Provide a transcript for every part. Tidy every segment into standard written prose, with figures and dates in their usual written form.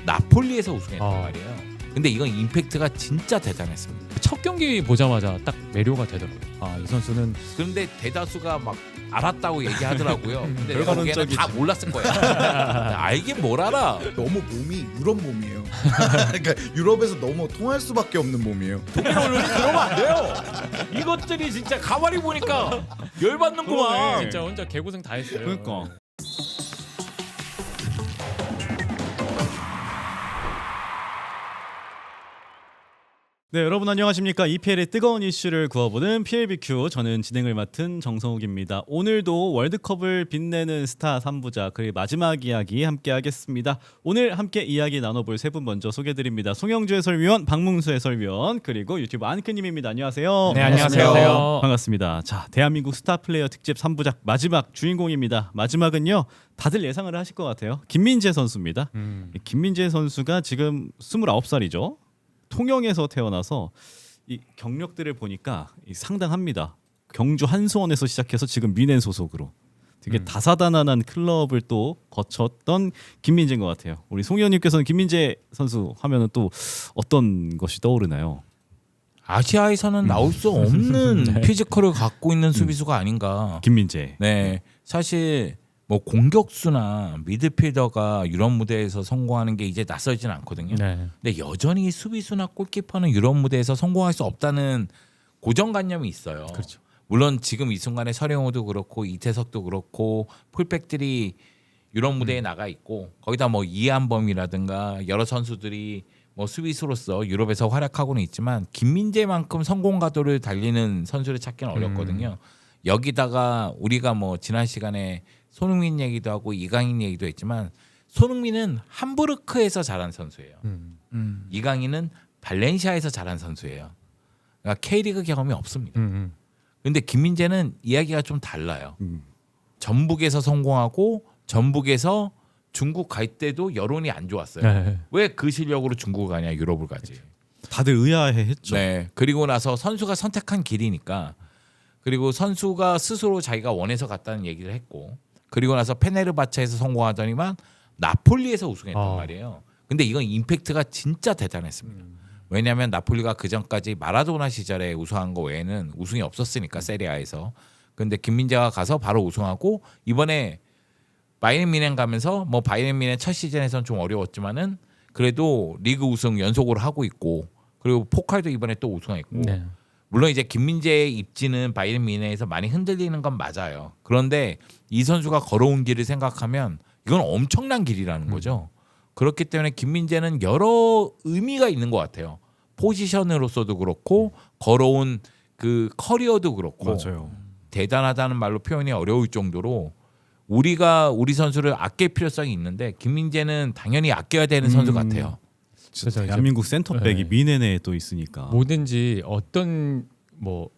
나폴리에서 우승했단 말이에요. 근데 이건 임팩트가 진짜 대단했습니다. 첫 경기 보자마자 딱 매료가 되더라고요. 아, 이 선수는. 그런데 대다수가 막 알았다고 얘기하더라고요. 근데 내가 보기에는 결과론적이지. 다 몰랐을 거야. 알긴 뭘 알아. 너무 몸이 유럽 몸이에요. 그러니까 유럽에서 너무 통할 수밖에 없는 몸이에요. 독일 언론이 그러면 안 돼요. 이것들이 진짜 가만히 보니까 열받는구만. 진짜 혼자 개고생 다 했어요. 그러니까. 네, 여러분 안녕하십니까? EPL의 뜨거운 이슈를 구워보는 PLBQ, 저는 진행을 맡은 정성욱입니다. 오늘도 월드컵을 빛내는 스타 3부작, 그리고 마지막 이야기 함께 하겠습니다. 오늘 함께 이야기 나눠볼 세 분 먼저 소개드립니다. 송영주 해설위원, 박문수 해설위원, 그리고 유튜브 안크님입니다. 안녕하세요. 네, 안녕하세요. 반갑습니다. 자, 대한민국 스타 플레이어 특집 3부작 마지막 주인공입니다. 마지막은요, 다들 예상을 하실 것 같아요. 김민재 선수입니다. 김민재 선수가 지금 29살이죠. 통영에서 태어나서 이 경력들을 보니까 상당합니다. 경주 한수원에서 시작해서 지금 미넨 소속으로 되게 다사다난한 클럽을 또 거쳤던 김민재인 것 같아요. 우리 송 의원님께서는 김민재 선수 하면은 또 어떤 것이 떠오르나요? 아시아에서는 나올 수 없는 피지컬을 갖고 있는 수비수가 아닌가. 김민재. 네, 사실 뭐 공격수나 미드필더가 유럽 무대에서 성공하는 게 이제 낯설지는 않거든요. 네. 근데 여전히 수비수나 골키퍼는 유럽 무대에서 성공할 수 없다는 고정관념이 있어요. 그렇죠. 물론 지금 이 순간에 서령호도 그렇고 이태석도 그렇고 풀백들이 유럽 무대에 나가 있고 거기다 뭐 이한범이라든가 여러 선수들이 뭐 수비수로서 유럽에서 활약하고는 있지만 김민재만큼 성공 가도를 달리는 선수를 찾기는 어렵거든요. 여기다가 우리가 뭐 지난 시간에 손흥민 얘기도 하고 이강인 얘기도 했지만 손흥민은 함부르크에서 자란 선수예요. 이강인은 발렌시아에서 자란 선수예요. 그러니까 K리그 경험이 없습니다. 근데 김민재는 이야기가 좀 달라요. 전북에서 성공하고 전북에서 중국 갈 때도 여론이 안 좋았어요. 네. 왜 그 실력으로 중국을 가냐, 유럽을 가지. 다들 의아해했죠. 네. 그리고 나서 선수가 선택한 길이니까, 그리고 선수가 스스로 자기가 원해서 갔다는 얘기를 했고, 그리고 나서 페네르바체에서 성공하더니만 나폴리에서 우승했단 말이에요. 근데 이건 임팩트가 진짜 대단했습니다. 왜냐하면 나폴리가 그 전까지 마라도나 시절에 우승한 거 외에는 우승이 없었으니까, 세리아에서. 근데 김민재가 가서 바로 우승하고, 이번에 바이에른 뮌헨 가면서 뭐 바이에른 뮌헨 첫 시즌에서는 좀 어려웠지만은 그래도 리그 우승 연속으로 하고 있고, 그리고 포칼도 이번에 또 우승했고. 네. 물론 이제 김민재의 입지는 바이에른 뮌헨에서 많이 흔들리는 건 맞아요. 그런데 이 선수가 걸어온 길을 생각하면 이건 엄청난 길이라는 거죠. 그렇기 때문에 김민재는 여러 의미가 있는 것 같아요. 포지션으로서도 그렇고 걸어온 그 커리어도 그렇고. 맞아요. 대단하다는 말로 표현이 어려울 정도로 우리가 우리 선수를 아낄 필요성이 있는데 김민재는 당연히 아껴야 되는 선수 같아요. 그래서 이제 대한민국 센터백이 네. 미넨에 또 있으니까. 뭐든지 어떤 뭐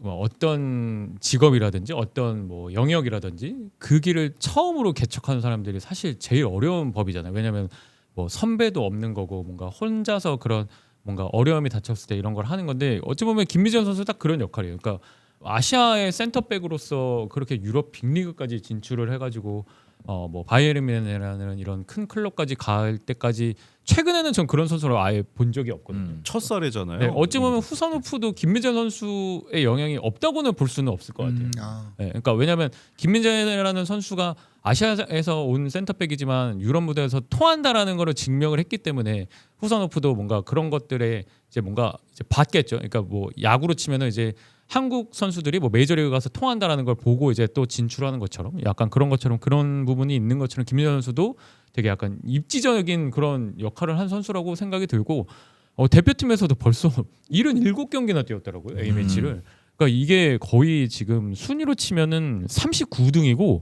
어떤 직업이라든지 어떤 뭐 영역이라든지 그 길을 처음으로 개척하는 사람들이 사실 제일 어려운 법이잖아요. 왜냐하면 뭐 선배도 없는 거고 뭔가 혼자서 그런 뭔가 어려움이 닥쳤을 때 이런 걸 하는 건데, 어찌 보면 김민재 선수 딱 그런 역할이에요. 그러니까 아시아의 센터백으로서 그렇게 유럽 빅리그까지 진출을 해가지고 뭐 바이에른 뮌헨이라는 이런 큰 클럽까지 갈 때까지 최근에는 전 그런 선수를 아예 본 적이 없거든요. 첫 사례잖아요. 네, 어찌 보면 후선우프도 김민재 선수의 영향이 없다고는 볼 수는 없을 것 같아요. 네, 그러니까 왜냐하면 김민재라는 선수가 아시아에서 온 센터백이지만 유럽 무대에서 통한다라는 거를 증명을 했기 때문에 후선우프도 뭔가 그런 것들에 이제 뭔가 이제 봤겠죠. 그러니까 뭐 야구로 치면은 이제 한국 선수들이 뭐 메이저리그 가서 통한다라는 걸 보고 이제 또 진출하는 것처럼, 약간 그런 것처럼, 그런 부분이 있는 것처럼 김민재 선수도 되게 약간 입지적인 그런 역할을 한 선수라고 생각이 들고, 대표팀에서도 벌써 77경기나 뛰었더라고요, A매치를. 그러니까 이게 거의 지금 순위로 치면은 39등이고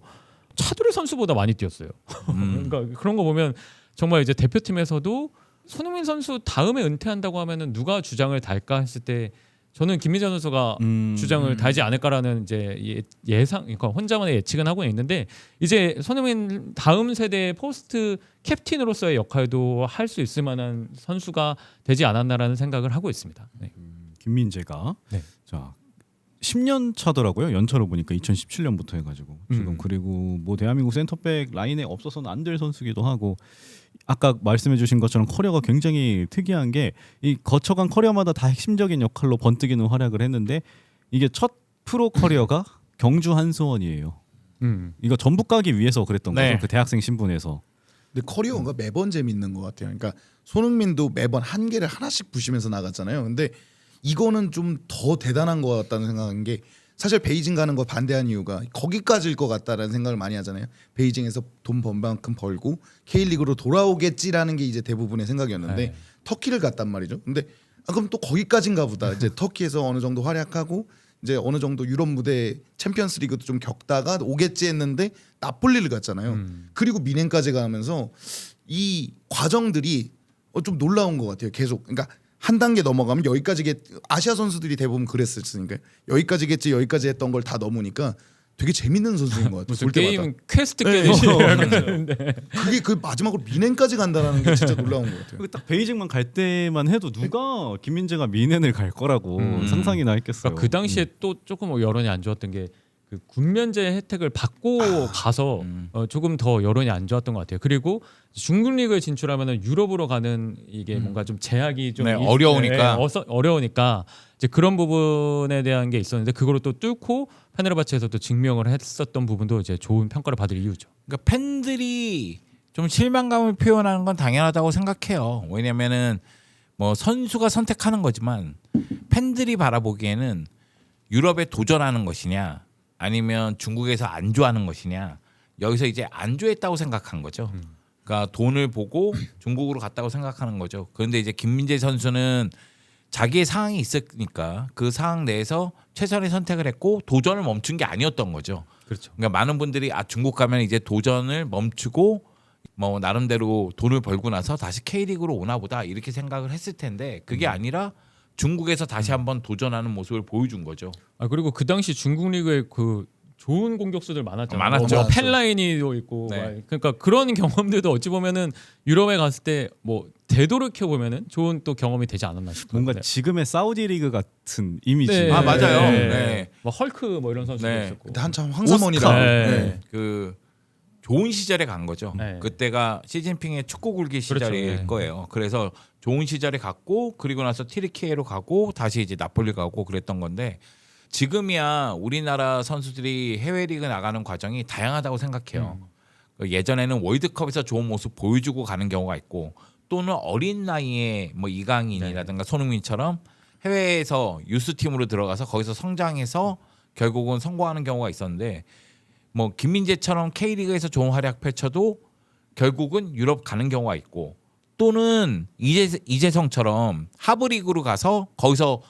차두리 선수보다 많이 뛰었어요. 그러니까 그런 거 보면 정말 이제 대표팀에서도 손흥민 선수 다음에 은퇴한다고 하면은 누가 주장을 달까 했을 때 저는 김민재 선수가 주장을 달지 않을까라는 이제 예상, 그러니까 혼자만의 예측은 하고 있는데, 이제 손흥민 다음 세대의 포스트 캡틴으로서의 역할도 할 수 있을 만한 선수가 되지 않았나라는 생각을 하고 있습니다. 네. 김민재가 네. 자 10년 차더라고요. 연차로 보니까 2017년부터 해가지고 지금. 그리고 뭐 대한민국 센터백 라인에 없어서는 안 될 선수기도 하고, 아까 말씀해주신 것처럼 커리어가 굉장히 특이한 게 이 거쳐간 커리어마다 다 핵심적인 역할로 번뜩이는 활약을 했는데 이게 첫 프로 커리어가 경주 한수원이에요. 이거 전북 가기 위해서 그랬던 네. 거죠. 그 대학생 신분에서. 근데 커리어가 매번 재밌는 것 같아요. 그러니까 손흥민도 매번 한계를 하나씩 부시면서 나갔잖아요. 근데 이거는 좀 더 대단한 것 같다는 생각한 게 사실 베이징 가는 거 반대한 이유가 거기까지일 것 같다라는 생각을 많이 하잖아요. 베이징에서 돈 번 만큼 벌고 K리그로 돌아오겠지라는 게 이제 대부분의 생각이었는데 네. 터키를 갔단 말이죠. 근데 그럼 또 거기까지인가 보다. 이제 터키에서 어느 정도 활약하고 이제 어느 정도 유럽 무대 챔피언스리그도 좀 겪다가 오겠지 했는데 나폴리를 갔잖아요. 그리고 미넨까지 가면서 이 과정들이 좀 놀라운 것 같아요. 계속 그러니까 한 단계 넘어가면 여기까지겠 아시아 선수들이 대부분 그랬으니까 여기까지겠지 여기까지 했던 걸 다 넘으니까 되게 재밌는 선수인 것 같아요. 무슨 볼 때마다. 게임 퀘스트 깨듯이 그게 그 마지막으로 미넨까지 간다라는 게 진짜 놀라운 것 같아요. 그딱 베이징만 갈 때만 해도 누가 김민재가 미넨을 갈 거라고 상상이나 했겠어요. 그러니까 그 당시에 또 조금 여론이 안 좋았던 게 그 군면제 혜택을 받고 가서 조금 더 여론이 안 좋았던 것 같아요. 그리고 중국 리그에 진출하면은 유럽으로 가는 이게 뭔가 좀 제약이 좀 네, 어려우니까. 어려우니까 이제 그런 부분에 대한 게 있었는데 그거를 또 뚫고 페네르바체에서 또 증명을 했었던 부분도 이제 좋은 평가를 받을 이유죠. 그러니까 팬들이 좀 실망감을 표현하는 건 당연하다고 생각해요. 왜냐면은 뭐 선수가 선택하는 거지만 팬들이 바라보기에는 유럽에 도전하는 것이냐 아니면 중국에서 안주하는 것이냐 여기서 이제 안주했다고 생각한 거죠. 그러니까 돈을 보고 중국으로 갔다고 생각하는 거죠. 그런데 이제 김민재 선수는 자기의 상황이 있으니까 그 상황 내에서 최선의 선택을 했고 도전을 멈춘 게 아니었던 거죠. 그렇죠. 그러니까 많은 분들이 중국 가면 이제 도전을 멈추고 뭐 나름대로 돈을 벌고 나서 다시 K리그로 오나 보다 이렇게 생각을 했을 텐데 그게 아니라 중국에서 다시 한번 도전하는 모습을 보여준 거죠. 아 그리고 그 당시 중국 리그에 그 좋은 공격수들 많았잖아요. 많았죠. 뭐 펠라인이도 있고, 네. 막 그러니까 그런 경험들도 어찌 보면은 유럽에 갔을 때 뭐 되돌이켜 보면은 좋은 또 경험이 되지 않았나 싶어요. 뭔가 네. 지금의 사우디 리그 같은 이미지. 네. 아 맞아요. 네. 네. 뭐 헐크 뭐 이런 선수도 네. 있었고. 그때 한참 황사먼이랑 오스카. 네. 그 좋은 시절에 간 거죠. 네. 그때가 시진핑의 축구 굴기 시절일 그렇죠. 네. 거예요. 그래서 좋은 시절에 갔고 그리고 나서 티르키예로 가고 다시 이제 나폴리 가고 그랬던 건데 지금이야 우리나라 선수들이 해외 리그 나가는 과정이 다양하다고 생각해요. 예전에는 월드컵에서 좋은 모습 보여주고 가는 경우가 있고 또는 어린 나이에 뭐 이강인이라든가 손흥민처럼 해외에서 유스 팀으로 들어가서 거기서 성장해서 결국은 성공하는 경우가 있었는데 뭐 김민재처럼 K리그에서 좋은 활약 펼쳐도 결국은 유럽 가는 경우가 있고 또는 이재성처럼 하브리그로 가서 거기서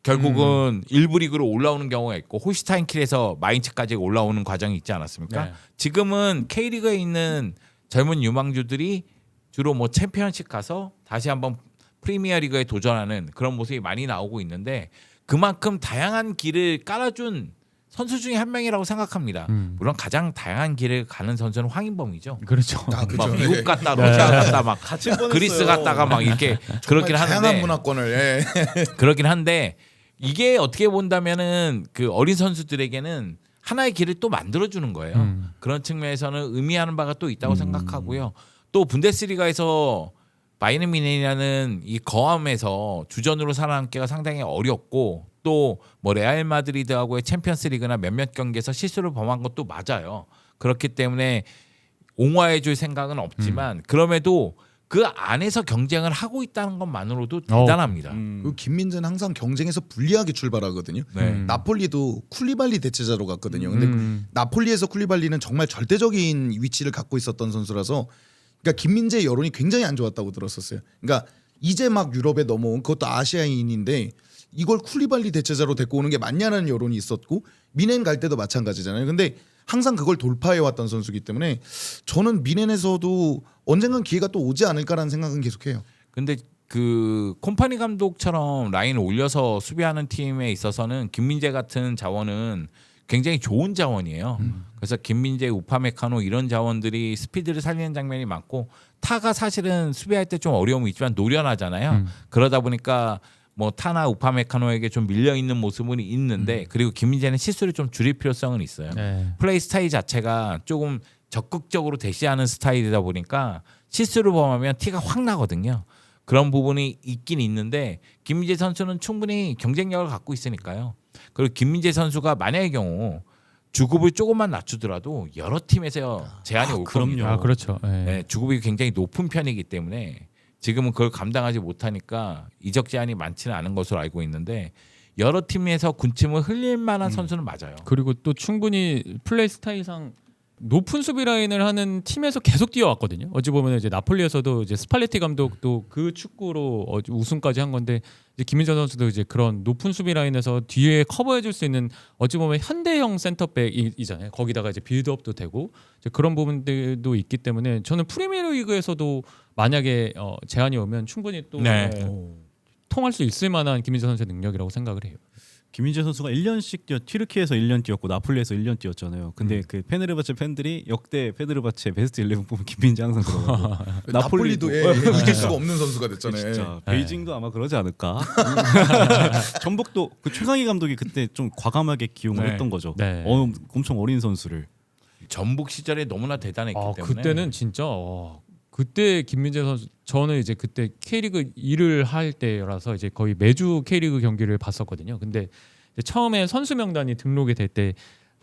결국은 일부 리그로 올라오는 경우가 있고 홀슈타인킬에서 마인츠까지 올라오는 과정이 있지 않았습니까? 네. 지금은 K리그에 있는 젊은 유망주들이 주로 뭐 챔피언십 가서 다시 한번 프리미어리그에 도전하는 그런 모습이 많이 나오고 있는데 그만큼 다양한 길을 깔아준 선수 중에 한 명이라고 생각합니다. 물론 가장 다양한 길을 가는 선수는 황인범이죠. 그렇죠. 아, 그렇죠. 막 미국 갔다 러시아 갔다 막 뻔했어요. 그리스 갔다가 막 이렇게 그렇긴 다양한 하는데 문화권을 예. 그렇긴 한데 이게 어떻게 본다면은 그 어린 선수들에게는 하나의 길을 또 만들어주는 거예요. 그런 측면에서는 의미하는 바가 또 있다고 생각하고요. 또 분데스리가에서 바이에른 뮌헨이라는 이 거함에서 주전으로 살아남기가 상당히 어렵고 또 뭐 레알 마드리드하고의 챔피언스리그나 몇몇 경기에서 실수를 범한 것도 맞아요. 그렇기 때문에 옹호해줄 생각은 없지만 그럼에도 그 안에서 경쟁을 하고 있다는 것만으로도 대단합니다. 그리고 김민재는 항상 경쟁에서 불리하게 출발하거든요. 네. 나폴리도 쿨리발리 대체자로 갔거든요. 근데 나폴리에서 쿨리발리는 정말 절대적인 위치를 갖고 있었던 선수라서 그러니까 김민재의 여론이 굉장히 안 좋았다고 들었었어요. 그러니까 이제 막 유럽에 넘어온 그것도 아시아인인데 이걸 쿨리발리 대체자로 데리고 오는 게 맞냐는 여론이 있었고 미넨 갈 때도 마찬가지잖아요. 근데 항상 그걸 돌파해 왔던 선수이기 때문에 저는 미넨에서도 언젠간 기회가 또 오지 않을까라는 생각은 계속해요. 근데 그 콤파니 감독처럼 라인을 올려서 수비하는 팀에 있어서는 김민재 같은 자원은 굉장히 좋은 자원이에요. 그래서 김민재, 우파메카노 이런 자원들이 스피드를 살리는 장면이 많고 타가 사실은 수비할 때 좀 어려움이 있지만 노련하잖아요. 그러다 보니까 뭐 타나 우파메카노에게 좀 밀려 있는 모습은 있는데 그리고 김민재는 실수를 좀 줄일 필요성은 있어요. 네. 플레이 스타일 자체가 조금 적극적으로 대시하는 스타일이다 보니까 실수를 범하면 티가 확 나거든요. 그런 부분이 있긴 있는데 김민재 선수는 충분히 경쟁력을 갖고 있으니까요. 그리고 김민재 선수가 만약의 경우 주급을 조금만 낮추더라도 여러 팀에서 제안이 올 그럼요. 겁니다. 그렇죠. 네. 네, 주급이 굉장히 높은 편이기 때문에 지금은 그걸 감당하지 못하니까 이적 제한이 많지는 않은 것으로 알고 있는데 여러 팀에서 군침을 흘릴 만한 선수는 맞아요. 그리고 또 충분히 플레이 스타일상 높은 수비 라인을 하는 팀에서 계속 뛰어왔거든요. 어찌 보면 이제 나폴리에서도 이제 스팔레티 감독도 그 축구로 우승까지 한 건데 이제 김민재 선수도 이제 그런 높은 수비 라인에서 뒤에 커버해줄 수 있는 어찌 보면 현대형 센터백이잖아요. 거기다가 이제 빌드업도 되고 이제 그런 부분들도 있기 때문에 저는 프리미어리그에서도 만약에 제안이 오면 충분히 또 네. 통할 수 있을 만한 김민재 선수의 능력이라고 생각을 해요. 김민재 선수가 1년씩 튀르키에서 1년 뛰었고 나폴리에서 1년 뛰었잖아요. 근데 그 페네르바체 팬들이 역대 페네르바체 베스트 11 보면 김민재 항상 들어가고 나폴리도 이길 수가 없는 선수가 됐잖아요. 진짜 베이징도 아마 그러지 않을까. 전북도 그 최강희 감독이 그때 좀 과감하게 기용을 네. 했던 거죠. 네. 엄청 어린 선수를. 전북 시절에 너무나 대단했기 때문에 그때는 진짜 그때 김민재 선수 저는 이제 그때 K리그 2를 할 때라서 이제 거의 매주 K리그 경기를 봤었거든요. 근데 이제 처음에 선수 명단이 등록이 될 때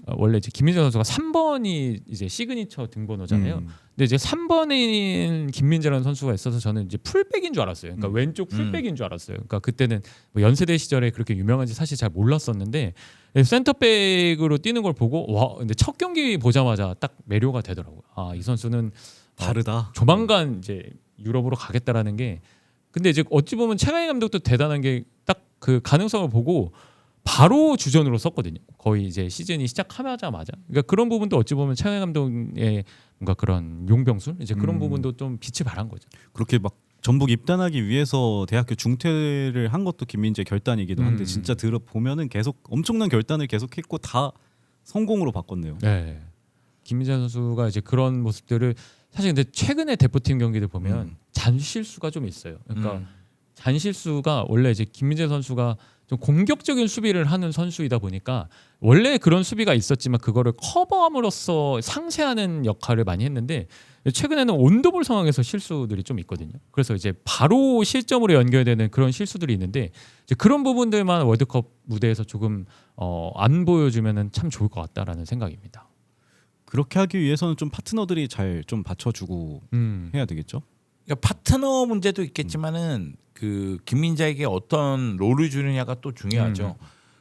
원래 이제 김민재 선수가 3번이 이제 시그니처 등번호잖아요. 근데 이제 3번인 김민재라는 선수가 있어서 저는 이제 풀백인 줄 알았어요. 그러니까 왼쪽 풀백인 줄 알았어요. 그러니까 그때는 뭐 연세대 시절에 그렇게 유명한지 사실 잘 몰랐었는데 센터백으로 뛰는 걸 보고 와 근데 첫 경기 보자마자 딱 매료가 되더라고요. 아, 이 선수는 다르다. 조만간 이제 유럽으로 가겠다라는 게 근데 이제 어찌 보면 최강희 감독도 대단한 게 딱 그 가능성을 보고 바로 주전으로 썼거든요. 거의 이제 시즌이 시작하자마자. 그러니까 그런 부분도 어찌 보면 최강희 감독의 뭔가 그런 용병술 이제 그런 부분도 좀 빛이 발한 거죠. 그렇게 막 전북 입단하기 위해서 대학교 중퇴를 한 것도 김민재 결단이기도 한데 진짜 들어보면은 계속 엄청난 결단을 계속했고 다 성공으로 바꿨네요. 네. 김민재 선수가 이제 그런 모습들을 사실 근데 최근에 대표팀 경기들 보면 잔실수가 좀 있어요. 그러니까 잔실수가 원래 이제 김민재 선수가 좀 공격적인 수비를 하는 선수이다 보니까 원래 그런 수비가 있었지만 그거를 커버함으로써 상쇄하는 역할을 많이 했는데 최근에는 온더볼 상황에서 실수들이 좀 있거든요. 그래서 이제 바로 실점으로 연결되는 그런 실수들이 있는데 이제 그런 부분들만 월드컵 무대에서 조금 안 보여주면은 참 좋을 것 같다라는 생각입니다. 그렇게 하기 위해서는 좀 파트너들이 잘 좀 받쳐주고 해야 되겠죠. 그러니까 파트너 문제도 있겠지만은 그 김민재에게 어떤 롤을 주느냐가 또 중요하죠.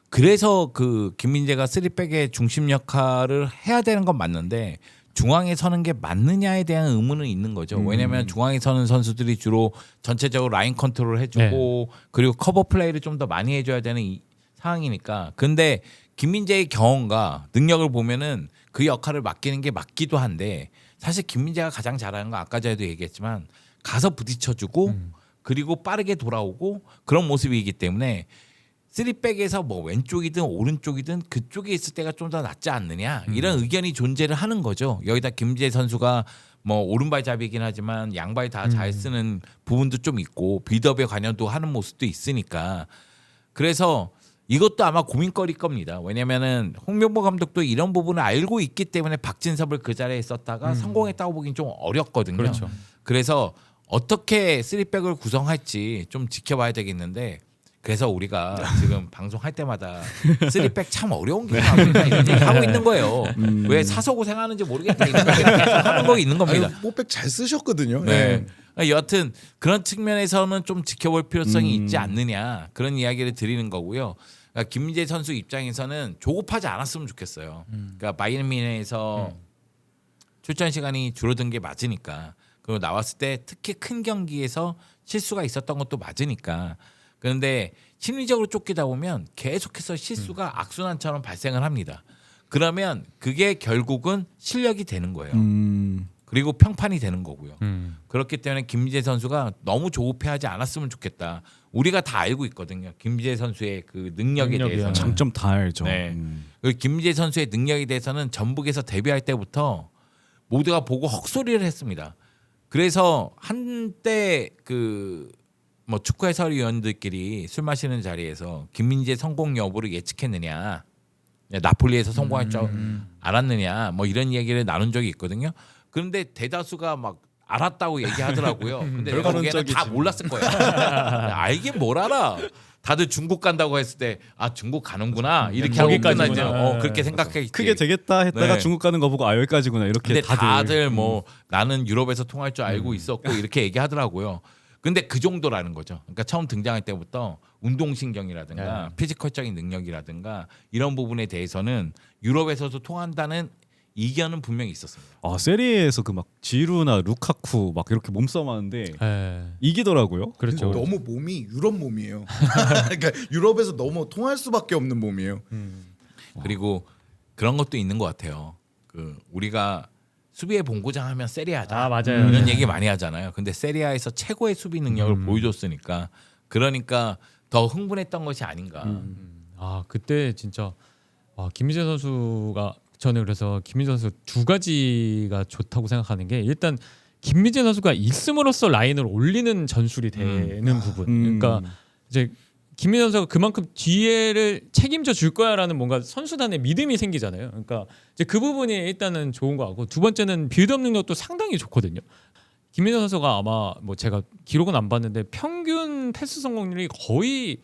그래서 그 김민재가 3백의 중심 역할을 해야 되는 건 맞는데 중앙에 서는 게 맞느냐에 대한 의문은 있는 거죠. 왜냐하면 중앙에 서는 선수들이 주로 전체적으로 라인 컨트롤을 해주고 그리고 커버 플레이를 좀 더 많이 해줘야 되는 상황이니까. 근데 김민재의 경험과 능력을 보면은 그 역할을 맡기는 게 맞기도 한데 사실 김민재가 가장 잘하는 건 아까 전에도 얘기했지만 가서 부딪혀주고 그리고 빠르게 돌아오고 그런 모습이기 때문에 3백에서 뭐 왼쪽이든 오른쪽이든 그쪽에 있을 때가 좀 더 낫지 않느냐 이런 의견이 존재를 하는 거죠. 여기다 김민재 선수가 뭐 오른발잡이긴 하지만 양발 다 잘 쓰는 부분도 좀 있고 빌드업에 관여도 하는 모습도 있으니까 그래서 이것도 아마 고민거리일 겁니다. 왜냐면은 홍명보 감독도 이런 부분을 알고 있기 때문에 박진섭을 그 자리에 썼다가 성공했다고 보긴 좀 어렵거든요. 그렇죠. 그래서 어떻게 3백을 구성할지 좀 지켜봐야 되겠는데 그래서 우리가 지금 방송할 때마다 3백 참 어려운 게 나옵니다. 이런 얘기 하고 있는 거예요. 왜 사서 고생하는지 모르겠다 이런 얘기 하는 거 있는 겁니다. 뽀백 잘 쓰셨거든요. 네. 여하튼 그런 측면에서는 좀 지켜볼 필요성이 있지 않느냐 그런 이야기를 드리는 거고요. 그러니까 김민재 선수 입장에서는 조급하지 않았으면 좋겠어요. 그러니까 바이에른 뮌헨에서 출전 시간이 줄어든 게 맞으니까 그리고 나왔을 때 특히 큰 경기에서 실수가 있었던 것도 맞으니까 그런데 심리적으로 쫓기다 보면 계속해서 실수가 악순환처럼 발생을 합니다. 그러면 그게 결국은 실력이 되는 거예요. 그리고 평판이 되는 거고요. 그렇기 때문에 김민재 선수가 너무 조급해하지 않았으면 좋겠다. 우리가 다 알고 있거든요. 김민재 선수의 그 능력에 대해서는. 장점 다 알죠. 네. 그리고 김민재 선수의 능력에 대해서는 전북에서 데뷔할 때부터 모두가 보고 헛소리를 했습니다. 그래서 한때 그 뭐 축구 해설위원들끼리 술 마시는 자리에서 김민재 성공 여부를 예측했느냐 나폴리에서 성공할 줄 알았느냐 뭐 이런 얘기를 나눈 적이 있거든요. 그런데 대다수가 막 알았다고 얘기하더라고요. 근데 내가 보기에는 다 몰랐을 거야. 알긴 뭘 알아. 다들 중국 간다고 했을 때 아 중국 가는구나 이렇게 하고 거기까지구나. 끝나죠. 그렇게 생각했지. 크게 되겠다 했다가 네. 중국 가는 거 보고 아 여기까지구나 이렇게 근데 다들 뭐 나는 유럽에서 통할 줄 알고 있었고 이렇게 얘기하더라고요. 근데 그 정도라는 거죠. 그러니까 처음 등장할 때부터 운동신경이라든가 피지컬적인 능력이라든가 이런 부분에 대해서는 유럽에서도 통한다는 이견은 분명히 있었습니다. 아 세리에에서 그 막 지루나 루카쿠 막 이렇게 몸싸움하는데 예. 이기더라고요. 그렇죠. 너무 몸이 유럽 몸이에요. 그러니까 유럽에서 너무 통할 수밖에 없는 몸이에요. 그리고 그런 것도 있는 것 같아요. 그 우리가 수비의 본고장 하면 세리아다. 아, 맞아요. 이런 얘기 많이 하잖아요. 근데 세리아에서 최고의 수비 능력을 보여줬으니까 그러니까 더 흥분했던 것이 아닌가. 아 그때 진짜 김민재 선수가 저는 그래서 김민재 선수 두 가지가 좋다고 생각하는 게 일단 김민재 선수가 있음으로써 라인을 올리는 전술이 되는 부분. 그러니까 이제 김민재 선수가 그만큼 뒤에를 책임져 줄 거야라는 뭔가 선수단의 믿음이 생기잖아요. 그러니까 이제 그 부분이 일단은 좋은 거 같고 두 번째는 빌드업 능력도 상당히 좋거든요. 김민재 선수가 아마 뭐 제가 기록은 안 봤는데 평균 패스 성공률이 거의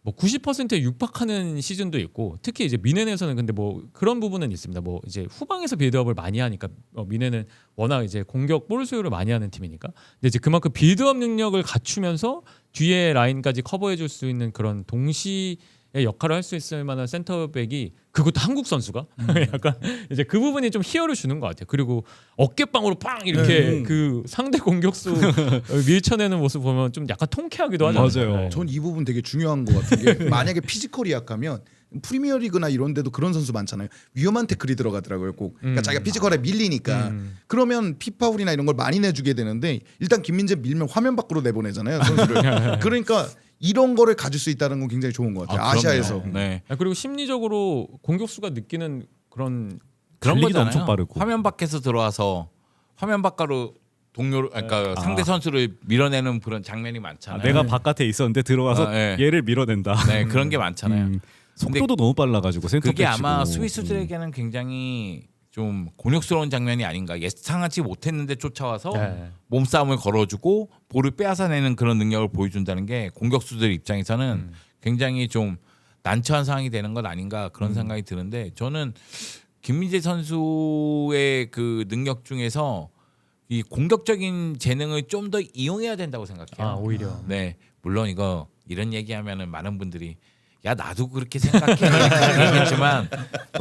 뭐 90%에 육박하는 시즌도 있고 특히 이제 미넨에서는 근데 뭐 그런 부분은 있습니다. 뭐 이제 후방에서 빌드업을 많이 하니까 미넨은 워낙 이제 공격 볼 수요를 많이 하는 팀이니까 근데 이제 그만큼 빌드업 능력을 갖추면서 뒤에 라인까지 커버해 줄 수 있는 그런 동시의 역할을 할 수 있을 만한 센터백이 그것도 한국 선수가 약간 이제 그 부분이 좀 희열을 주는 것 같아요. 그리고 어깨빵으로 빵 이렇게 그 상대 공격수 밀쳐내는 모습 보면 좀 약간 통쾌하기도 하잖아요. 맞아요. 네. 전 이 부분 되게 중요한 것 같은 게 만약에 피지컬이 약하면 프리미어리그나 이런 데도 그런 선수 많잖아요. 위험한 태클이 들어가더라고요. 꼭 그러니까 자기가 피지컬에 밀리니까 그러면 피파울이나 이런 걸 많이 내주게 되는데 일단 김민재 밀면 화면 밖으로 내보내잖아요 선수를. 그러니까 이런 거를 가질 수 있다는 건 굉장히 좋은 것 같아요. 그럼요. 아시아에서. 네. 그리고 심리적으로 공격수가 느끼는 그런 그런 달리기도 거잖아요. 엄청 빠르고. 화면 밖에서 들어와서 화면 밖으로 동료 그러니까 상대 선수를 밀어내는 그런 장면이 많잖아요. 내가 바깥에 있었는데 들어와서 네. 얘를 밀어낸다. 네, 그런 게 많잖아요. 속도도 너무 빨라가지고 센터 그게 아마 백치고. 스위스들에게는 굉장히 좀 곤욕스러운 장면이 아닌가. 예상하지 못했는데 쫓아와서 네. 몸싸움을 걸어주고 볼을 빼앗아내는 그런 능력을 보여준다는 게 공격수들 입장에서는 굉장히 좀 난처한 상황이 되는 것 아닌가 그런 생각이 드는데 저는 김민재 선수의 그 능력 중에서 이 공격적인 재능을 좀 더 이용해야 된다고 생각해요. 오히려. 네, 물론 이런 얘기하면은 많은 분들이 야 나도 그렇게 생각해 이렇게 얘기했지만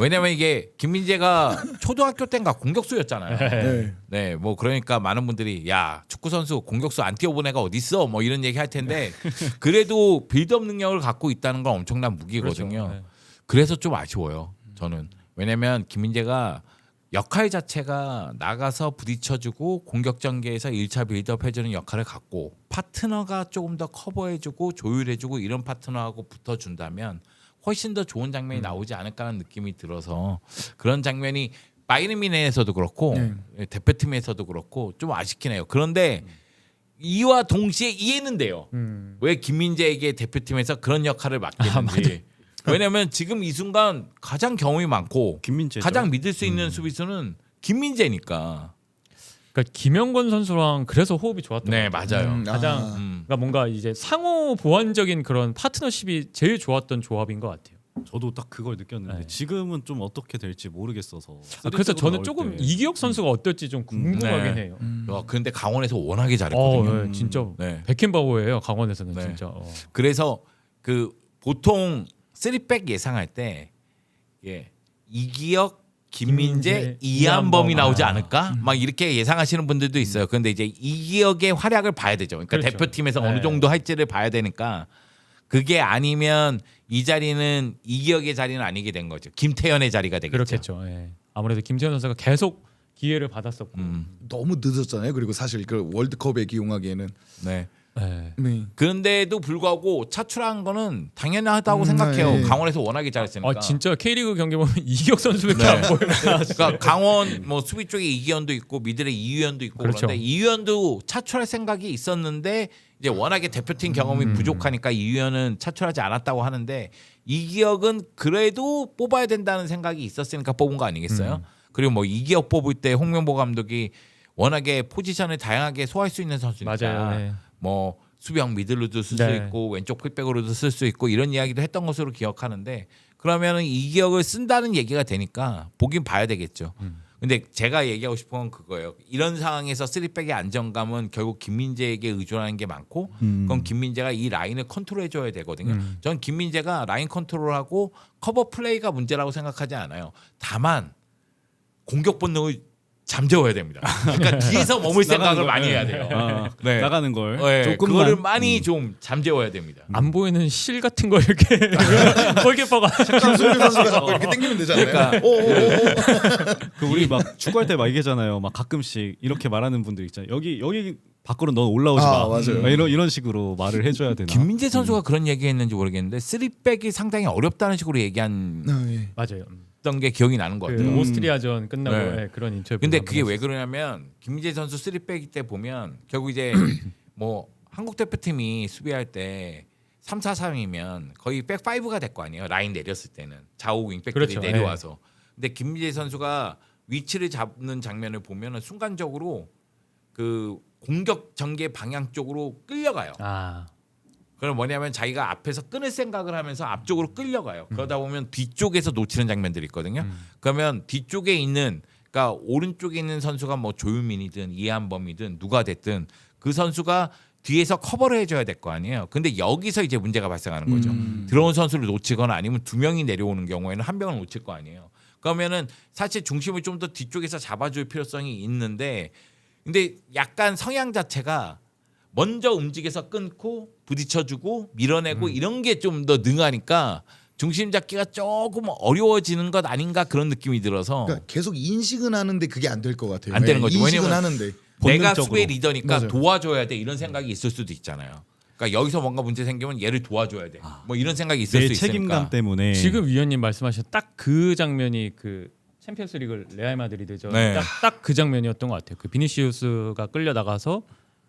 왜냐면 이게 김민재가 초등학교 때인가 공격수였잖아요. 네. 네, 뭐 그러니까 많은 분들이 야 축구 선수 공격수 안 뛰어본 애가 어디 있어? 뭐 이런 얘기 할 텐데 그래도 빌드업 능력을 갖고 있다는 건 엄청난 무기거든요. 그렇죠. 네. 그래서 좀 아쉬워요. 저는 왜냐면 김민재가 역할 자체가 나가서 부딪혀주고 공격 전개에서 1차 빌드업 해주는 역할을 갖고 파트너가 조금 더 커버해주고 조율해주고 이런 파트너하고 붙어준다면 훨씬 더 좋은 장면이 나오지 않을까라는 느낌이 들어서 그런 장면이 바이에른 뮌헨에서도 그렇고 대표팀에서도 그렇고 좀 아쉽긴 해요. 그런데 이와 동시에 이해는 돼요. 왜 김민재에게 대표팀에서 그런 역할을 맡기는지. 왜냐하면 지금 이 순간 가장 경험이 많고 김민재죠. 가장 믿을 수 있는 수비수는 김민재니까. 그러니까 김영권 선수랑 그래서 호흡이 좋았던 네, 것 같아요. 맞아요. 가장 그러니까 뭔가 이제 상호 보완적인 그런 파트너십이 제일 좋았던 조합인 것 같아요. 저도 딱 그걸 느꼈는데 네. 지금은 좀 어떻게 될지 모르겠어서. 그래서 저는 나올 조금 때. 이기혁 선수가 어떨지 좀 궁금하긴 네. 해요. 근데 강원에서 워낙에 잘했거든요. 네, 진짜 네. 백햄바우예요 강원에서는 네. 진짜. 그래서 그 보통 3백 예상할 때 이기혁, 김민재, 김민재, 이한범이 이한범. 나오지 않을까? 막 이렇게 예상하시는 분들도 있어요. 그런데 이제 이기혁의 활약을 봐야 되죠. 그러니까 그렇죠. 대표팀에서 네. 어느 정도 할지를 봐야 되니까 그게 아니면 이 자리는 이기혁의 자리는 아니게 된 거죠. 김태현의 자리가 되겠죠. 그렇겠죠. 예. 아무래도 김태현 선수가 계속 기회를 받았었고. 너무 늦었잖아요. 그리고 사실 그 월드컵에 기용하기에는 네. 네. 네. 그런데도 불구하고 차출한 거는 당연하다고 생각해요. 네. 강원에서 워낙에 잘했으니까. 아 진짜 K리그 경기 보면 이기혁 선수밖에 네. 안 보여요. 그러니까 강원 뭐 수비 쪽에 이기현도 있고 미들에 이유현도 있고 그렇죠. 그런데 이유현도 차출할 생각이 있었는데 이제 워낙에 대표팀 경험이 부족하니까 이유현은 차출하지 않았다고 하는데 이기혁은 그래도 뽑아야 된다는 생각이 있었으니까 뽑은 거 아니겠어요? 그리고 뭐 이기혁 뽑을 때 홍명보 감독이 워낙에 포지션을 다양하게 소화할 수 있는 선수니까 맞아요. 네. 뭐 수비형 미들로도 쓸 수 네. 있고 왼쪽 풀백으로도 쓸 수 있고 이런 이야기도 했던 것으로 기억하는데 그러면은 이기혁을 쓴다는 얘기가 되니까 보긴 봐야 되겠죠. 근데 제가 얘기하고 싶은 건 그거예요. 이런 상황에서 3백의 안정감은 결국 김민재에게 의존하는 게 많고 그럼 김민재가 이 라인을 컨트롤해 줘야 되거든요. 전 김민재가 라인 컨트롤하고 커버 플레이가 문제라고 생각하지 않아요. 다만 공격 본능을 잠재워야 됩니다. 그러니까 뒤에서 머물 생각을 걸, 많이 네. 해야 돼요. 아, 네. 나가는 걸 네, 조금만 그거를 많이 좀 잠재워야 됩니다. 안 보이는 실 같은 거 이렇게 골키퍼가 김소율 선수가 자꾸 이렇게 당기면 되잖아요. 그러니까 그 우리 막 축구할 때 막 얘기하잖아요. 막 가끔씩 이렇게 말하는 분들 있잖아요. 여기 밖으로 넌 올라오지 마. 맞아요. 막 이런 식으로 말을 해줘야 되나. 김민재 선수가 그런 얘기했는지 모르겠는데 3백이 상당히 어렵다는 식으로 얘기한 네. 맞아요. 게 기억이 나는 것 그 같아요. 오스트리아전 끝나고 네. 네, 그런 인터뷰. 근데 그게 왜 그러냐면 김민재 선수 3백 때 보면 결국 이제 뭐 한국 대표팀이 수비할 때 3-4-3이면 거의 백 5가 될 거 아니에요. 라인 내렸을 때는 좌우 윙백들이 그렇죠. 내려와서. 근데 김민재 선수가 위치를 잡는 장면을 보면은 순간적으로 그 공격 전개 방향 쪽으로 끌려가요. 아 그럼 뭐냐면 자기가 앞에서 끊을 생각을 하면서 앞쪽으로 끌려가요. 그러다 보면 뒤쪽에서 놓치는 장면들이 있거든요. 그러면 뒤쪽에 있는 그러니까 오른쪽에 있는 선수가 뭐 조유민이든 이한범이든 누가 됐든 그 선수가 뒤에서 커버를 해줘야 될 거 아니에요. 근데 여기서 이제 문제가 발생하는 거죠. 들어온 선수를 놓치거나 아니면 두 명이 내려오는 경우에는 한 명을 놓칠 거 아니에요. 그러면은 사실 중심을 좀 더 뒤쪽에서 잡아줄 필요성이 있는데 근데 약간 성향 자체가 먼저 움직여서 끊고 부딪혀주고 밀어내고 이런 게 좀 더 능하니까 중심 잡기가 조금 어려워지는 것 아닌가 그런 느낌이 들어서 그러니까 계속 인식은 하는데 그게 안 될 것 같아요. 안 되는 거죠. 인식은 왜냐면 하는데 내가 본능적으로. 수비의 리더니까 맞아요. 도와줘야 돼 이런 생각이 있을 수도 있잖아요. 그러니까 여기서 뭔가 문제 생기면 얘를 도와줘야 돼. 뭐 이런 생각이 있을 내 수 있으니까. 책임감 때문에 지금 위원님 말씀하신 딱 그 장면이 그 챔피언스리그 레알 마드리드죠. 네. 딱 그 장면이었던 것 같아요. 그 비니시우스가 끌려 나가서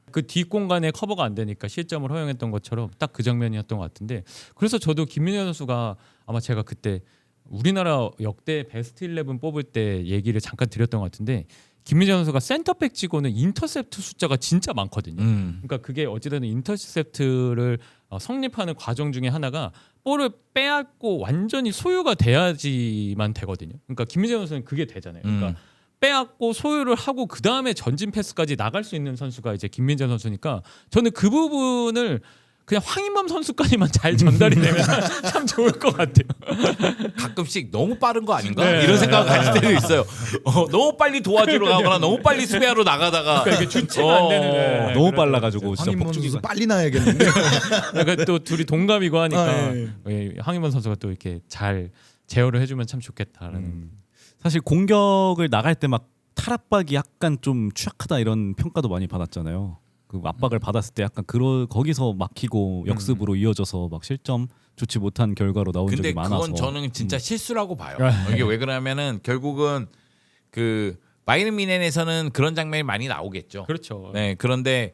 그 뒷공간에 커버가 안 되니까 실점을 허용했던 것처럼 딱 그 장면이었던 것 같은데 그래서 저도 김민재 선수가 아마 제가 그때 우리나라 역대 베스트 11 뽑을 때 얘기를 잠깐 드렸던 것 같은데 김민재 선수가 센터백 치고는 인터셉트 숫자가 진짜 많거든요. 그러니까 그게 어찌됐든 인터셉트를 성립하는 과정 중에 하나가 볼을 빼앗고 완전히 소유가 돼야지만 되거든요. 그러니까 김민재 선수는 그게 되잖아요. 그러니까 빼앗고 소유를 하고 그 다음에 전진 패스까지 나갈 수 있는 선수가 이제 김민재 선수니까 저는 그 부분을 그냥 황인범 선수까지만 잘 전달이 되면 참 좋을 것 같아요. 가끔씩 너무 빠른 거 아닌가 네. 이런 생각을 가질 때도 있어요. 너무 빨리 도와주러 가거나 너무 빨리 수비하러 나가다가 그러니까 이게 주체가 안 되는 네, 너무 그런 빨라가지고 진짜 황인범 선수 폭주기가 빨리 나야겠는데. 그러니까 또 둘이 동갑이고 하니까 아, 예, 황인범 선수가 또 이렇게 잘 제어를 해주면 참 좋겠다라는. 사실 공격을 나갈 때 막 탈압박이 약간 좀 취약하다 이런 평가도 많이 받았잖아요. 그 압박을 받았을 때 약간 거기서 막히고 역습으로 이어져서 막 실점 좋지 못한 결과로 나온 근데 적이 많아서. 그건 저는 진짜 실수라고 봐요. 이게 왜 그러냐면은 결국은 그 바이에른 뮌헨에서는 그런 장면이 많이 나오겠죠. 그렇죠. 네, 그런데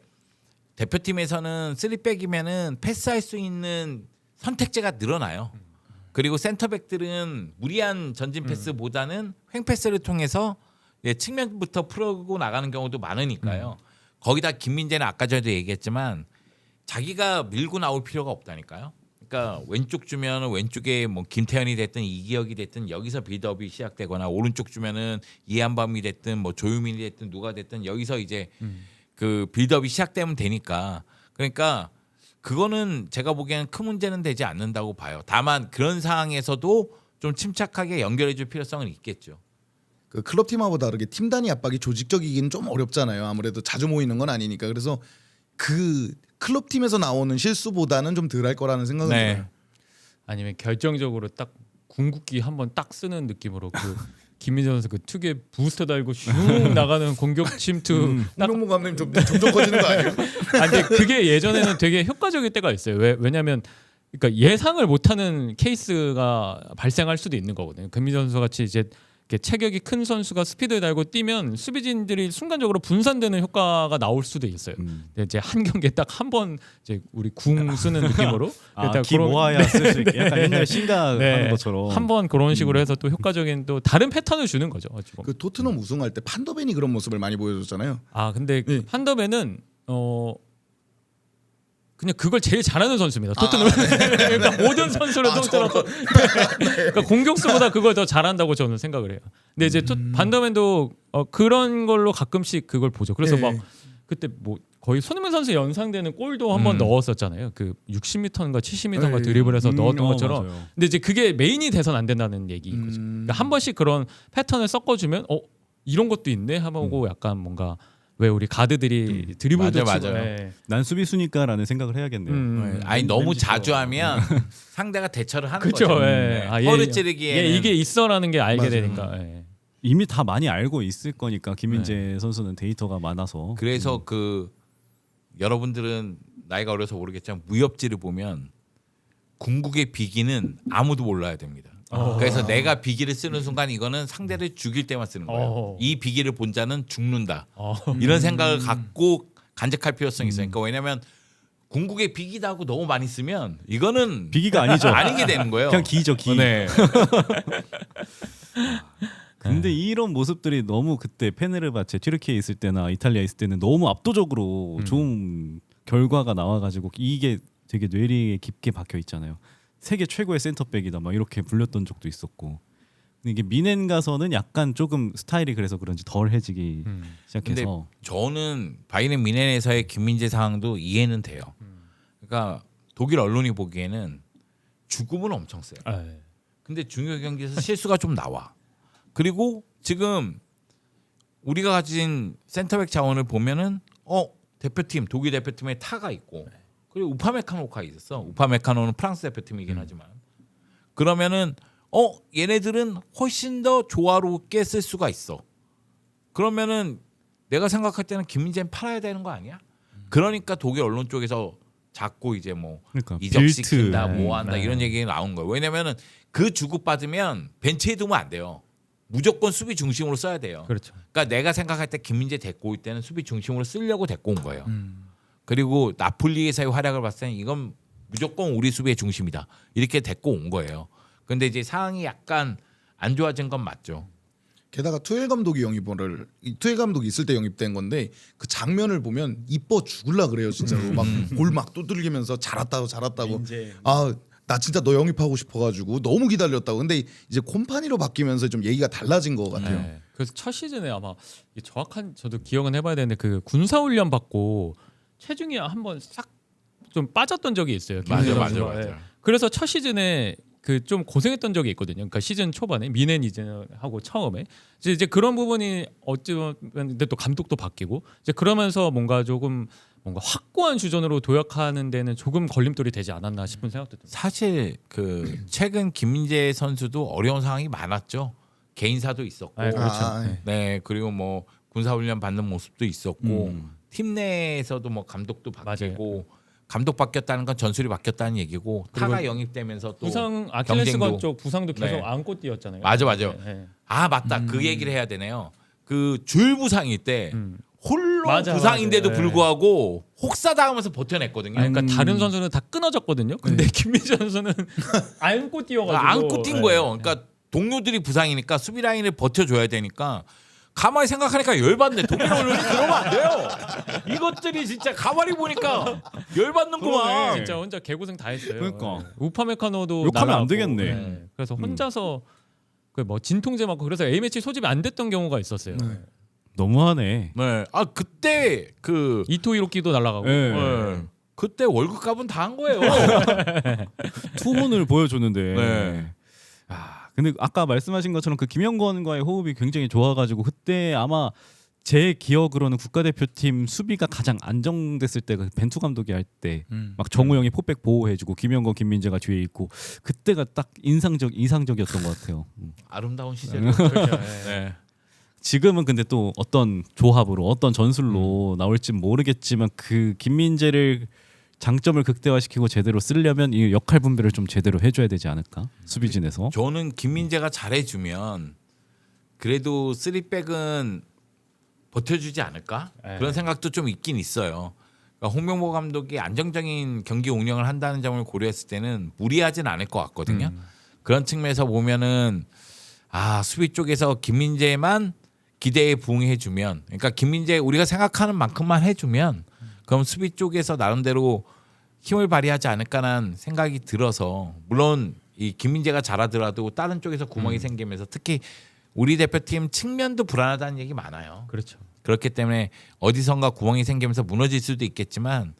대표팀에서는 3백이면은 패스할 수 있는 선택지가 늘어나요. 그리고 센터백들은 무리한 전진 패스보다는 횡 패스를 통해서 측면부터 풀고 나가는 경우도 많으니까요. 거기다 김민재는 아까 전에도 얘기했지만 자기가 밀고 나올 필요가 없다니까요. 그러니까 왼쪽 주면 왼쪽에 뭐 김태현이 됐든 이기혁이 됐든 여기서 빌드업이 시작되거나 오른쪽 주면은 이한범이 됐든 뭐 조유민이 됐든 누가 됐든 여기서 이제 그 빌드업이 시작되면 되니까 그러니까 그거는 제가 보기에는 큰 문제는 되지 않는다고 봐요. 다만 그런 상황에서도 좀 침착하게 연결해줄 필요성은 있겠죠. 그 클럽 팀하고 다르게 팀 단위 압박이 조직적이기는 좀 어렵잖아요. 아무래도 자주 모이는 건 아니니까. 그래서 그 클럽 팀에서 나오는 실수보다는 좀 덜할 거라는 생각은 들어요. 아니면 결정적으로 딱 궁극기 한번 딱 쓰는 느낌으로 그 김민재 선수 그 특유의 부스터 달고 슝 나가는 공격 침투 딱 홍명보 감독님 점점 커지는 거 아니에요? 아, 근데 그게 예전에는 되게 효과적일 때가 있어요. 왜냐면 그러니까 예상을 못하는 케이스가 발생할 수도 있는 거거든요. 김민재 선수 같이 이제 이렇게 체격이 큰 선수가 스피드를 달고 뛰면 수비진들이 순간적으로 분산되는 효과가 나올 수도 있어요. 근데 이제 한 경기에 딱 한 번 이제 우리 궁 쓰는 느낌으로 기 모아야 쓸 수 있게 약간 옛날 신가 네, 하는 것처럼 한 번 그런 식으로 해서 또 효과적인 또 다른 패턴을 주는 거죠. 지금. 그 토트넘 우승할 때 판더벤이 그런 모습을 많이 보여줬잖아요. 아 근데 네. 판더벤은 그냥 그걸 제일 잘하는 선수입니다. 토트넘 그러니까 모든 선수를 통틀어서 그러니까 공격수보다 그걸 더 잘한다고 저는 생각을 해요. 근데 이제 반더맨도 그런 걸로 가끔씩 그걸 보죠. 그래서 네. 막 그때 뭐 거의 손흥민 선수 연상되는 골도 한 번 넣었었잖아요. 그 60m인가 70m인가 네. 드리블해서 넣었던 것처럼. 맞아요. 근데 이제 그게 메인이 돼서는 안 된다는 얘기인 거죠. 그러니까 한 번씩 그런 패턴을 섞어주면 이런 것도 있네 하고 약간 뭔가 왜 우리 가드들이 드리블도 맞아요, 치고 맞아요. 네. 난 수비수니까라는 생각을 해야겠네요. 아니 너무 자주 하면 상대가 대처를 하는 그렇죠. 거죠. 예. 아, 허를 찌르기에는 이게 있어라는 게 알게 맞아요. 되니까. 예. 이미 다 많이 알고 있을 거니까 김민재 선수는 데이터가 많아서 그래서 그 여러분들은 나이가 어려서 모르겠지만 무협지를 보면 궁극의 비기는 아무도 몰라야 됩니다. 그래서 내가 비기를 쓰는 순간 이거는 상대를 죽일 때만 쓰는 거예요. 이 비기를 본 자는 죽는다. 이런 생각을 갖고 간직할 필요성이 있어요. 그러니까 왜냐하면 궁극의 비기다 하고 너무 많이 쓰면 이거는 비기가 아니죠. 아니게 되는 거예요. 그냥 기죠 기. 네. 근데 이런 모습들이 너무 그때 페네르바체 튀르키에 있을 때나 이탈리아에 있을 때는 너무 압도적으로 좋은 결과가 나와가지고 이게 되게 뇌리에 깊게 박혀 있잖아요. 세계 최고의 센터백이다 막 이렇게 불렸던 적도 있었고. 근데 이게 미넨 가서는 약간 조금 스타일이 그래서 그런지 덜해지기 근데 시작해서 저는 바이에른 뮌헨에서의 김민재 상황도 이해는 돼요. 그러니까 독일 언론이 보기에는 죽음은 엄청 세요. 예. 근데 중요 경기에서 실수가 좀 나와. 그리고 지금 우리가 가진 센터백 자원을 보면은 대표팀 독일 대표팀에 타가 있고 그리고 우파메카노가 있었어. 우파메카노는 프랑스 대표팀이긴 하지만 그러면은 얘네들은 훨씬 더 조화롭게 쓸 수가 있어. 그러면은 내가 생각할 때는 김민재는 팔아야 되는 거 아니야? 그러니까 독일 언론 쪽에서 자꾸 이제 뭐 그러니까 이적시킨다 빌트. 뭐 한다 네. 이런 얘기가 나오는 거예요. 왜냐면은 그 주고받으면 벤치에 두면 안 돼요. 무조건 수비 중심으로 써야 돼요. 그렇죠. 그러니까 내가 생각할 때 김민재 데리고 올 때는 수비 중심으로 쓰려고 데리고 온 거예요. 그리고 나폴리에서의 활약을 봤을 때는 이건 무조건 우리 수비의 중심이다. 이렇게 데리고 온 거예요. 근데 이제 상황이 약간 안 좋아진 건 맞죠. 게다가 투엘 감독이 투엘 감독이 있을 때 영입된 건데 그 장면을 보면 이뻐 죽을라 그래요 진짜로 막 골 막 두들기면서 잘했다고 나 진짜 너 영입하고 싶어가지고 너무 기다렸다고. 근데 이제 콤파니로 바뀌면서 좀 얘기가 달라진 것 같아요. 네. 그래서 첫 시즌에 아마 이게 정확한 저도 기억은 해봐야 되는데 그 군사 훈련 받고 체중이 한번 싹 좀 빠졌던 적이 있어요. 김민재 선수가. 예. 그래서 첫 시즌에 그 좀 고생했던 적이 있거든요. 그러니까 시즌 초반에 미넨 이제 하고 처음에 이제 그런 부분이 어찌 보면 근데 또 감독도 바뀌고 이제 그러면서 뭔가 확고한 주전으로 도약하는 데는 조금 걸림돌이 되지 않았나 싶은 생각도 듭니다. 사실 그 최근 김민재 선수도 어려운 상황이 많았죠. 개인사도 있었고, 네, 그렇죠. 네 그리고 뭐 군사훈련 받는 모습도 있었고 팀 내에서도 뭐 감독도 바뀌고 감독 바뀌었다는 건 전술이 바뀌었다는 얘기고 타가 영입되면서 또 부상 아킬레스건 경쟁도- 쪽 부상도 계속 네. 안고 뛰었잖아요. 맞아. 네. 아 맞다 그 얘기를 해야 되네요. 그 줄 부상일 때 홀로 맞아, 부상인데도 맞아. 불구하고 혹사당하면서 버텨냈거든요. 아니, 그러니까 다른 선수는 다 끊어졌거든요. 근데 김민재 선수는 안고 뛰어가지고 안고 뛴 거예요. 그러니까 동료들이 부상이니까 수비 라인을 버텨줘야 되니까 가만히 생각하니까 열받네. 독일 언론이 그러면 안 돼요. 이것들이 진짜 가만히 보니까 열받는구만. 진짜 혼자 개고생 다 했어요. 그러니까. 네. 우파메카노도 욕하면 안 날아가고, 되겠네. 네. 그래서 혼자서 그 뭐 진통제 맞고 그래서 A 매치 소집이 안 됐던 경우가 있었어요. 너무하네. 네. 아 그때 그 이토 히로키도 날아가고. 네. 네. 그때 월급값은 다 한 거예요. 투혼을 보여줬는데. 네. 근데 아까 말씀하신 것처럼 그 김영권과의 호흡이 굉장히 좋아가지고 그때 아마 제 기억으로는 국가대표팀 수비가 가장 안정됐을 때가 벤투 감독이 할 때 막 정우영이 포백 보호해주고 김영건, 김민재가 뒤에 있고 그때가 딱 이상적이었던 것 같아요. 아름다운 시절이었죠. 네. 지금은 근데 또 어떤 조합으로 어떤 전술로 나올지 모르겠지만 그 김민재를 장점을 극대화시키고 제대로 쓰려면 이 역할 분배를 좀 제대로 해줘야 되지 않을까 수비진에서. 저는 김민재가 잘해주면 그래도 3백은 버텨주지 않을까 그런 생각도 좀 있긴 있어요. 그러니까 홍명보 감독이 안정적인 경기 운영을 한다는 점을 고려했을 때는 무리하진 않을 것 같거든요. 그런 측면에서 보면은 수비 쪽에서 김민재만 기대에 부응해주면, 그러니까 김민재 우리가 생각하는 만큼만 해주면 그럼 수비 쪽에서 나름대로 힘을 발휘하지 않을까라는 생각이 들어서, 물론 이 김민재가 잘하더라도 다른 쪽에서 구멍이 생기면서 특히 우리 대표팀 측면도 불안하다는 얘기 많아요. 그렇죠. 그렇기 때문에 어디선가 구멍이 생기면서 무너질 수도 있겠지만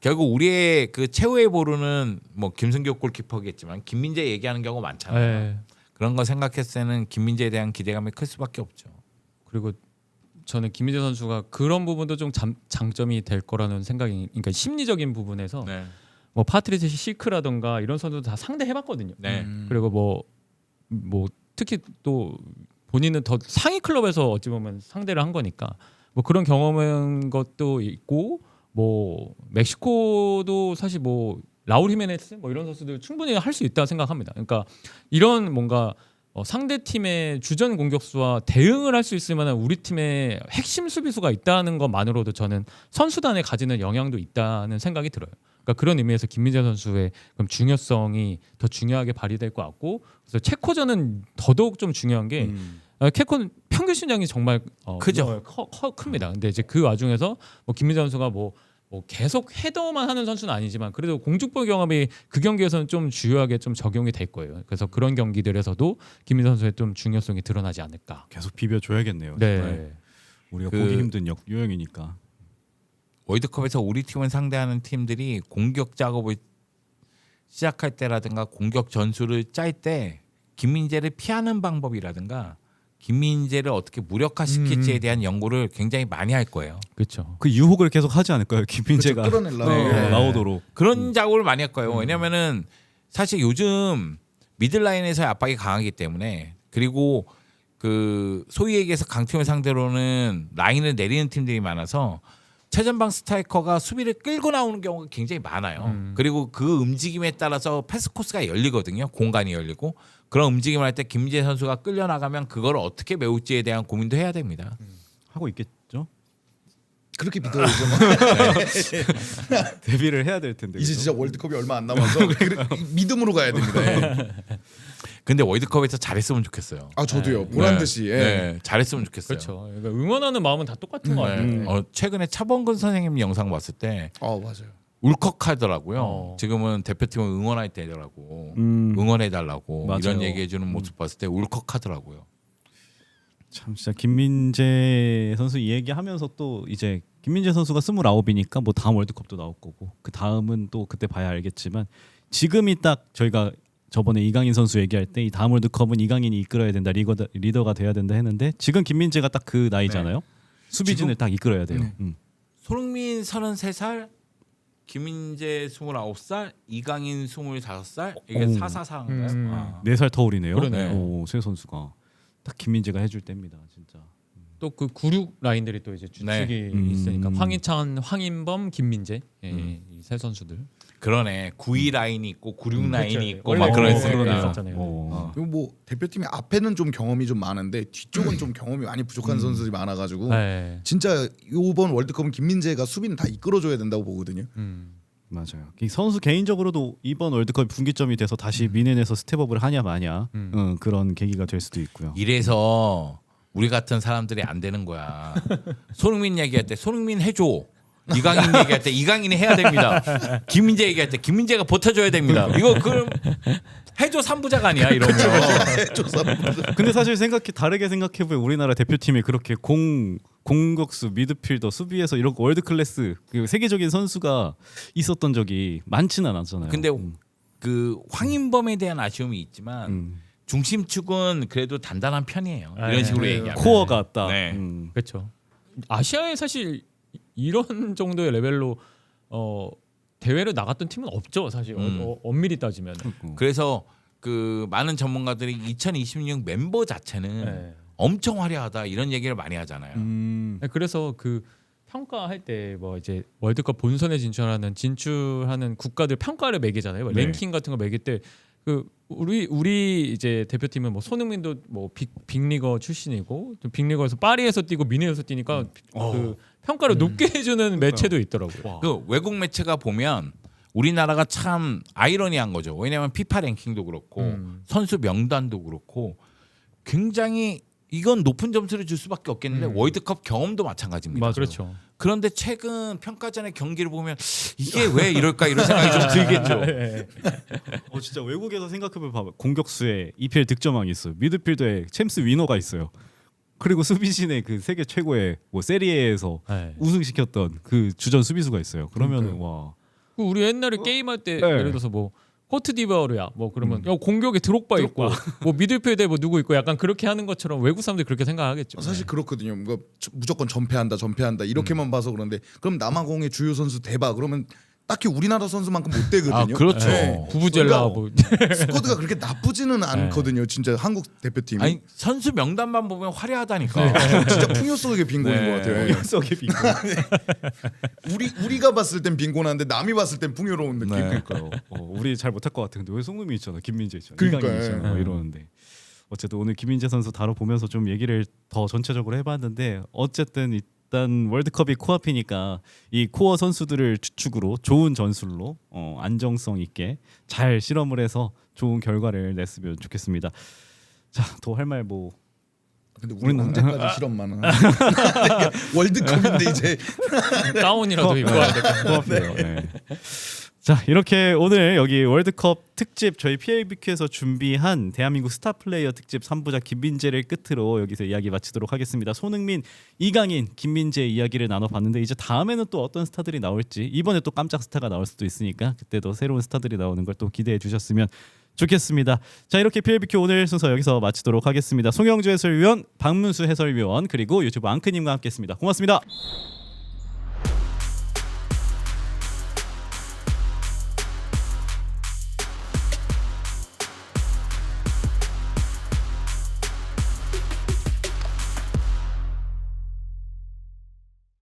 결국 우리의 그 최후의 보루는 뭐 김승규 골키퍼겠지만 김민재 얘기하는 경우가 많잖아요. 네. 그런 거 생각했을 때는 김민재에 대한 기대감이 클 수밖에 없죠. 그리고 저는 김민재 선수가 그런 부분도 좀 장점이 될 거라는 생각이, 그러니까 심리적인 부분에서 네. 뭐 파트리스 시크라던가 이런 선수도 다 상대해봤거든요. 네. 그리고 뭐 특히 또 본인은 더 상위 클럽에서 어찌 보면 상대를 한 거니까 뭐 그런 경험한 것도 있고, 뭐 멕시코도 사실 뭐 라울 히메네스 뭐 이런 선수들 충분히 할 수 있다고 생각합니다. 그러니까 이런 뭔가 상대 팀의 주전 공격수와 대응을 할 수 있을 만한 우리 팀의 핵심 수비수가 있다는 것만으로도 저는 선수단에 가지는 영향도 있다는 생각이 들어요. 그러니까 그런 의미에서 김민재 선수의 그럼 중요성이 더 중요하게 발휘될 것 같고, 그래서 체코전은 더더욱 좀 중요한 게 체코는 평균 신장이 정말 크죠. 큽니다. 근데 이제 그 와중에서 뭐 김민재 선수가 뭐 계속 헤더만 하는 선수는 아니지만 그래도 공중볼 경험이 그 경기에서는 좀 주요하게 좀 적용이 될 거예요. 그래서 그런 경기들에서도 김민재 선수의 좀 중요성이 드러나지 않을까. 계속 비벼줘야겠네요. 네. 정말. 우리가 그- 보기 힘든 유형이니까. 월드컵에서 우리 팀을 상대하는 팀들이 공격 작업을 시작할 때라든가 공격 전술을 짤 때 김민재를 피하는 방법이라든가 김민재를 어떻게 무력화시킬지에 대한 연구를 굉장히 많이 할 거예요. 그렇죠. 그 유혹을 계속 하지 않을까요? 김민재가 그렇죠. 끌어내려고. 네. 나오도록. 그런 작업을 많이 할 거예요. 왜냐면은 사실 요즘 미들라인에서의 압박이 강하기 때문에, 그리고 그 소위 얘기해서 강팀을 상대로는 라인을 내리는 팀들이 많아서 최전방 스트라이커가 수비를 끌고 나오는 경우가 굉장히 많아요. 그리고 그 움직임에 따라서 패스 코스가 열리거든요. 공간이 열리고 그런 움직임을 할 때 김민재 선수가 끌려 나가면 그걸 어떻게 메울지에 대한 고민도 해야 됩니다. 하고 있겠죠? 그렇게 믿어야죠. 데뷔를 해야 될 텐데. 이제 그죠? 진짜 월드컵이 얼마 안 남아서 믿음으로 가야 됩니다. 예. 근데 월드컵에서 잘했으면 좋겠어요. 아 저도요. 보란 듯이. 예. 네, 잘했으면 좋겠어요. 그렇죠. 그러니까 응원하는 마음은 다 똑같은 것 같아요. 최근에 차범근 선생님 영상 봤을 때 맞아요. 울컥하더라고요. 지금은 대표팀을 응원할 때더라고. 응원해달라고 맞아요. 이런 얘기해주는 모습 봤을 때 울컥하더라고요. 참 진짜 김민재 선수 얘기하면서 또 이제 김민재 선수가 29이니까 뭐 다음 월드컵도 나올 거고 그 다음은 또 그때 봐야 알겠지만 지금이 딱 저희가 저번에 이강인 선수 얘기할 때 이 다음 월드컵은 이강인이 이끌어야 된다, 리더가 돼야 된다 했는데 지금 김민재가 딱 그 나이잖아요. 수비진을 딱 이끌어야 돼요. 손흥민 33살, 김민재 29살, 이강인 25살, 이게 오. 444인가요? 4살 터울이네요. 그러네요. 오, 새 선수가 딱 김민재가 해줄 때입니다, 진짜. 또 그 96 라인들이 또 이제 주축이 있으니까 황희찬, 황인범, 김민재 이 세 선수들. 그러네. 92 라인이 있고 96 라인이 그렇죠. 있고 원래 막 그런 그런 게 있으니까. 있었잖아요. 그리고 뭐 대표팀이 앞에는 좀 경험이 좀 많은데 뒤쪽은 좀 경험이 많이 부족한 선수들이 많아가지고 네. 진짜 이번 월드컵은 김민재가 수비는 다 이끌어줘야 된다고 보거든요. 맞아요. 이 선수 개인적으로도 이번 월드컵 분기점이 돼서 다시 민엔에서 스텝업을 하냐 마냐 그런 계기가 될 수도 있고요. 이래서 우리 같은 사람들이 안 되는 거야. 손흥민 얘기할 때 손흥민 해줘. 이강인 얘기할 때 이강인이 해야 됩니다. 김민재 얘기할 때 김민재가 버텨줘야 됩니다. 이거 그럼 해줘 3부작 아니야 이러면. 근데 사실 다르게 생각해 보면 우리나라 대표팀이 그렇게 공격수, 미드필더, 수비에서 이런 월드 클래스 그리고 세계적인 선수가 있었던 적이 많지는 않았잖아요. 근데 그 황인범에 대한 아쉬움이 있지만 중심축은 그래도 단단한 편이에요. 이런 식으로 얘기하면. 코어가 딱 네. 그렇죠. 아시아에 사실 이런 정도의 레벨로 대회를 나갔던 팀은 없죠, 사실. 엄밀히 따지면. 그래서 그 많은 전문가들이 2026 멤버 자체는 네. 엄청 화려하다 이런 얘기를 많이 하잖아요. 네, 그래서 그 평가할 때 뭐 이제 월드컵 본선에 진출하는 국가들 평가를 매기잖아요. 네. 랭킹 같은 거 매길 때 그 우리 이제 대표팀은 뭐 손흥민도 뭐 빅리거 출신이고 또 빅리거에서 파리에서 뛰고 미네에서 뛰니까 그 평가를 높게 해주는 매체도 있더라고요. 그 외국 매체가 보면 우리나라가 참 아이러니한 거죠. 왜냐하면 피파 랭킹도 그렇고 선수 명단도 그렇고 굉장히 이건 높은 점수를 줄 수밖에 없겠는데 월드컵 경험도 마찬가지입니다. 맞아요. 그렇죠. 그런데 최근 평가전의 경기를 보면 이게 왜 이럴까 이런 생각이 좀 들겠죠. 진짜 외국에서 생각해보면 봐봐. 공격수에 EPL 득점왕이 있어요. 미드필더에 챔스 위너가 있어요. 그리고 수비진에 그 세계 최고의 뭐 세리에에서 네. 우승시켰던 그 주전 수비수가 있어요. 그러면은 와. 그 우리 옛날에 게임할 때 네. 예를 들어서 뭐 코트디부아르야 뭐 그러면 야, 공격에 드록바 있고 뭐 미들필드에 뭐 누구 있고 약간 그렇게 하는 것처럼 외국 사람들이 그렇게 생각하겠죠. 사실 그렇거든요. 뭔가 무조건 전패한다 이렇게만 봐서 그런데 그럼 남아공의 주요 선수 대박 그러면 딱히 우리나라 선수만큼 못 되거든요. 아, 그렇죠. 네. 부부젤라 그러니까 뭐 스쿼드가 그렇게 나쁘지는 않거든요. 진짜 한국 대표팀이 아니 선수 명단만 보면 화려하다니까. 진짜 풍요 속의 빈곤인 네. 것 같아요. 속의 빈곤. 우리가 봤을 땐 빈곤한데 남이 봤을 땐 풍요로운 느낌. 네. 그러니까요. 우리 잘 못할 것 같은데 왜 송금이 있잖아, 김민재 있잖아, 그러니까요. 이강인 있잖아, 뭐 이러는데. 어쨌든 오늘 김민재 선수 다뤄보면서 좀 얘기를 더 전체적으로 해봤는데 어쨌든 일단 월드컵이 코앞이니까 이 코어 선수들을 주축으로 좋은 전술로 안정성 있게 잘 실험을 해서 좋은 결과를 냈으면 좋겠습니다. 자, 더 할 말 뭐. 근데 우리는 언제까지 실험만 하나? 월드컵인데 이제 가운이라도 입고 와야 될 것 같아요. 고맙네요. 네. 자, 이렇게 오늘 여기 월드컵 특집 저희 PABQ에서 준비한 대한민국 스타 플레이어 특집 3부작 김민재를 끝으로 여기서 이야기 마치도록 하겠습니다. 손흥민, 이강인, 김민재 이야기를 나눠봤는데 이제 다음에는 또 어떤 스타들이 나올지 이번에 또 깜짝 스타가 나올 수도 있으니까 그때도 새로운 스타들이 나오는 걸 또 기대해 주셨으면 좋겠습니다. 자, 이렇게 PABQ 오늘 순서 여기서 마치도록 하겠습니다. 송영주 해설위원, 박문수 해설위원 그리고 유튜브 앙크님과 함께했습니다. 고맙습니다.